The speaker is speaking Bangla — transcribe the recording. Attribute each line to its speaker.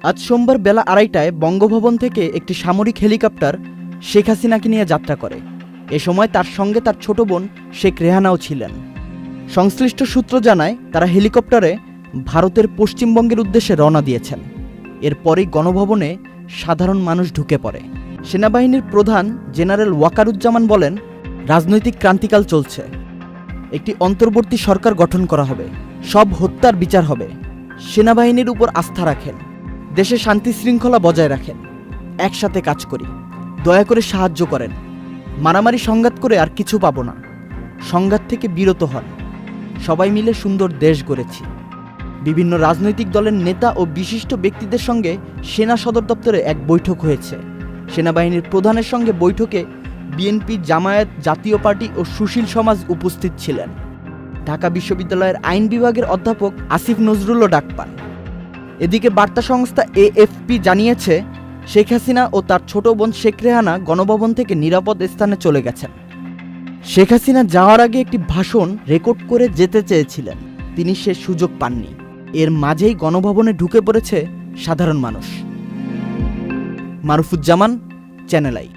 Speaker 1: আজ সোমবার বেলা 2:30টায় বঙ্গভবন থেকে একটি সামরিক হেলিকপ্টার শেখ হাসিনাকে নিয়ে যাত্রা করে। এ সময় তার সঙ্গে তার ছোট বোন শেখ রেহানাও ছিলেন। সংশ্লিষ্ট সূত্র জানায়, তারা হেলিকপ্টারে ভারতের পশ্চিমবঙ্গের উদ্দেশ্যে রওনা দিয়েছেন। এরপরই গণভবনে সাধারণ মানুষ ঢুকে পড়ে। সেনাবাহিনীর প্রধান জেনারেল ওয়াকারুজ্জামান বলেন, রাজনৈতিক ক্রান্তিকাল চলছে। একটি অন্তর্বর্তী সরকার গঠন করা হবে, সব হত্যার বিচার হবে। সেনাবাহিনীর উপর আস্থা রাখেন, দেশে শান্তি শৃঙ্খলা বজায় রাখেন, একসাথে কাজ করি, দয়া করে সাহায্য করেন। মারামারি সংঘাত করে আর কিছু পাবো না, সংঘাত থেকে বিরত হন। সবাই মিলে সুন্দর দেশ গড়েছি। বিভিন্ন রাজনৈতিক দলের নেতা ও বিশিষ্ট ব্যক্তিদের সঙ্গে সেনা সদর দপ্তরে এক বৈঠক হয়েছে। সেনাবাহিনীর প্রধানের সঙ্গে বৈঠকে বিএনপি, জামায়াত, জাতীয় পার্টি ও সুশীল সমাজ উপস্থিত ছিলেন। ঢাকা বিশ্ববিদ্যালয়ের আইন বিভাগের অধ্যাপক আসিফ নজরুলও ডাক পান। এদিকে বার্তা সংস্থা এএফপি জানিয়েছে, শেখ হাসিনা ও তার ছোট বোন শেখ রেহানা গণভবন থেকে নিরাপদ স্থানে চলে গেছেন। শেখ হাসিনা যাওয়ার আগে একটি ভাষণ রেকর্ড করে যেতে চেয়েছিলেন, তিনি সে সুযোগ পাননি। এর মাঝেই গণভবনে ঢুকে পড়েছে সাধারণ মানুষ। মারুফুজ্জামান, চ্যানেল আই।